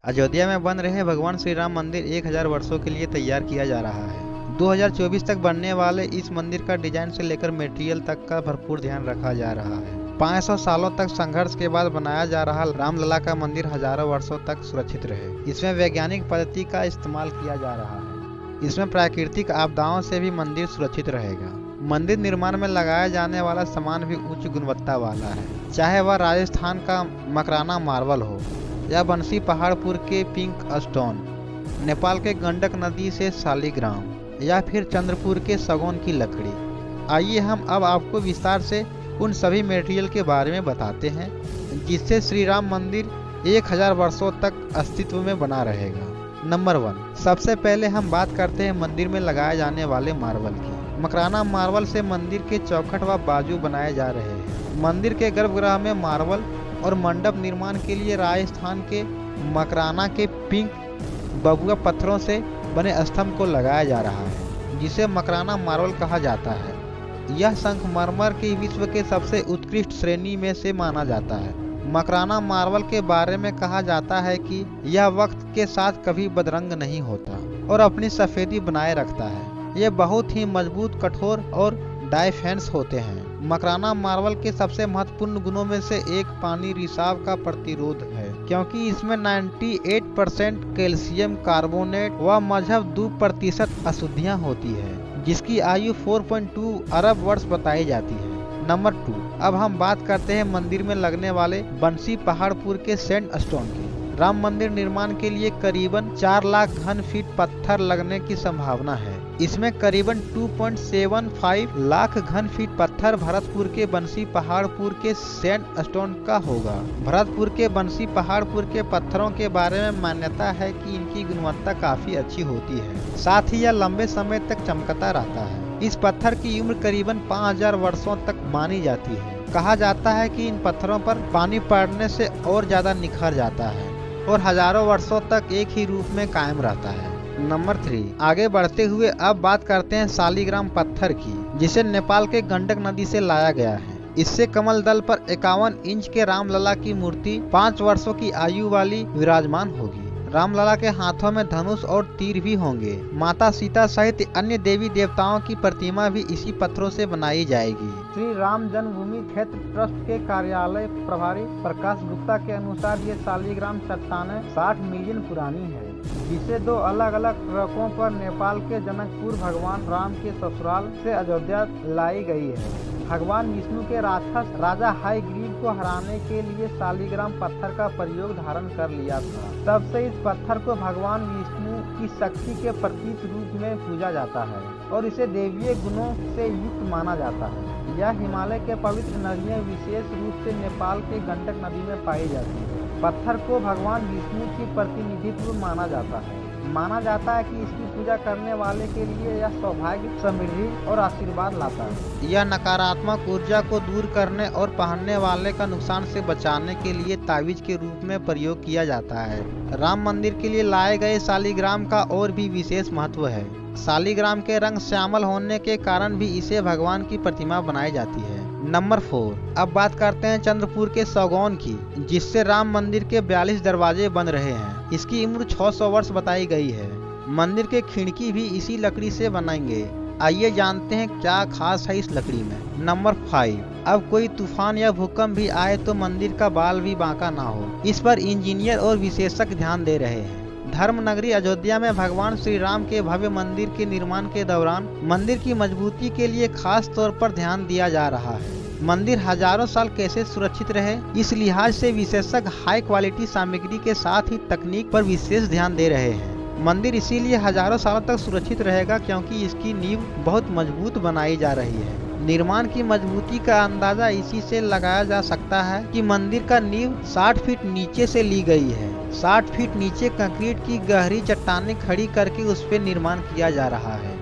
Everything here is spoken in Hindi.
अयोध्या में बन रहे भगवान श्री राम मंदिर 1000 वर्षों के लिए तैयार किया जा रहा है। 2024 तक बनने वाले इस मंदिर का डिजाइन से लेकर मटेरियल तक का भरपूर ध्यान रखा जा रहा है। 500 सालों तक संघर्ष के बाद बनाया जा रहा रामलला का मंदिर हजारों वर्षों तक सुरक्षित रहे। इसमें वैज्ञानिक पद्धति का इस्तेमाल किया जा रहा है। इसमें प्राकृतिक आपदाओं से भी मंदिर सुरक्षित रहेगा। मंदिर निर्माण में लगाया जाने वाला सामान भी उच्च गुणवत्ता वाला है, चाहे वह राजस्थान का मकराना मार्बल हो या बंसी पहाड़पुर के पिंक स्टोन, नेपाल के गंडक नदी से शालिग्राम या फिर चंद्रपुर के सागौन की लकड़ी। आइए हम अब आपको विस्तार से उन सभी मटेरियल के बारे में बताते हैं जिससे श्री राम मंदिर 1000 वर्षों तक अस्तित्व में बना रहेगा। नंबर 1, सबसे पहले हम बात करते हैं मंदिर में लगाए जाने वाले मार्बल की। मकराना मार्बल से मंदिर के चौखट व बाजू बनाए जा रहे हैं। मंदिर के गर्भगृह में मार्बल और मंडप निर्माण के लिए राजस्थान के मकराना के पिंक बबुआ पत्थरों से बने स्तंभ को लगाया जा रहा है, जिसे मकराना मार्बल कहा जाता है। यह संगमरमर की विश्व के सबसे उत्कृष्ट श्रेणी में से माना जाता है। मकराना मार्बल के बारे में कहा जाता है कि यह वक्त के साथ कभी बदरंग नहीं होता और अपनी सफेदी बनाए रखता है। ये बहुत ही मजबूत, कठोर और डाइफेंस होते हैं। मकराना मार्बल के सबसे महत्वपूर्ण गुणों में से एक पानी रिसाव का प्रतिरोध है, क्योंकि इसमें 98% कैल्शियम कार्बोनेट व महज 2% अशुद्धियां होती है, जिसकी आयु 4.2 अरब वर्ष बताई जाती है। नंबर 2, अब हम बात करते हैं मंदिर में लगने वाले बंसी पहाड़पुर के सैंडस्टोन की। राम मंदिर निर्माण के लिए करीबन 4 लाख घन फीट पत्थर लगने की संभावना है। इसमें करीबन 2.75 लाख घन फीट पत्थर भरतपुर के बंसी पहाड़पुर के सैंडस्टोन का होगा। भरतपुर के बंसी पहाड़पुर के पत्थरों के बारे में मान्यता है कि इनकी गुणवत्ता काफी अच्छी होती है, साथ ही यह लंबे समय तक चमकता रहता है। इस पत्थर की उम्र करीबन 5000 वर्षों तक मानी जाती है। कहा जाता है कि इन पत्थरों पर पानी पड़ने से और ज्यादा निखर जाता है और हजारों वर्षों तक एक ही रूप में कायम रहता है। नंबर 3, आगे बढ़ते हुए अब बात करते हैं शालिग्राम पत्थर की, जिसे नेपाल के गंडक नदी से लाया गया है। इससे कमल दल पर 51 इंच के रामलला की मूर्ति 5 वर्षों की आयु वाली विराजमान होगी। रामलला के हाथों में धनुष और तीर भी होंगे। माता सीता सहित अन्य देवी देवताओं की प्रतिमा भी इसी पत्थरों से बनाई जाएगी। श्री राम जन्मभूमि क्षेत्र ट्रस्ट के कार्यालय प्रभारी प्रकाश गुप्ता के अनुसार ये शालिग्राम चट्टानें 60 मिलियन पुरानी है, जिसे 2 अलग अलग ट्रकों पर नेपाल के जनकपुर भगवान राम के ससुराल से अयोध्या लाई गई है। भगवान विष्णु के राक्षस राजा हायग्रीव को हराने के लिए शालिग्राम पत्थर का प्रयोग धारण कर लिया था। तब से इस पत्थर को भगवान विष्णु की शक्ति के प्रतीक रूप में पूजा जाता है और इसे दैवीय गुणों से युक्त माना जाता है। यह हिमालय के पवित्र नदियाँ विशेष रूप से नेपाल के गंडक नदी में पाई जाती है। पत्थर को भगवान विष्णु की प्रतिनिधित्व माना जाता है। माना जाता है कि इसकी पूजा करने वाले के लिए यह सौभाग्य, समृद्धि और आशीर्वाद लाता है। यह नकारात्मक ऊर्जा को दूर करने और पहनने वाले का नुकसान से बचाने के लिए तावीज के रूप में प्रयोग किया जाता है। राम मंदिर के लिए लाए गए शालिग्राम का और भी विशेष महत्व है। शालिग्राम के रंग श्यामल होने के कारण भी इसे भगवान की प्रतिमा बनाई जाती है। नंबर 4, अब बात करते हैं चंद्रपुर के सागौन की, जिससे राम मंदिर के 42 दरवाजे बन रहे हैं। इसकी उम्र 600 वर्ष बताई गई है। मंदिर के खिड़की भी इसी लकड़ी से बनाएंगे। आइए जानते हैं क्या खास है इस लकड़ी में। नंबर 5, अब कोई तूफान या भूकंप भी आए तो मंदिर का बाल भी बांका ना हो, इस पर इंजीनियर और विशेषज्ञ ध्यान दे रहे हैं। धर्म नगरी अयोध्या में भगवान श्री राम के भव्य मंदिर के निर्माण के दौरान मंदिर की मजबूती के लिए खास तौर पर ध्यान दिया जा रहा है। मंदिर हजारों साल कैसे सुरक्षित रहे, इस लिहाज से विशेषज्ञ हाई क्वालिटी सामग्री के साथ ही तकनीक पर विशेष ध्यान दे रहे हैं। मंदिर इसीलिए हजारों सालों तक सुरक्षित रहेगा क्योंकि इसकी नींव बहुत मजबूत बनाई जा रही है। निर्माण की मजबूती का अंदाजा इसी से लगाया जा सकता है कि मंदिर का नींव 60 फीट नीचे से ली गई है। 60 फीट नीचे कंक्रीट की गहरी चट्टानें खड़ी करके उस पर निर्माण किया जा रहा है।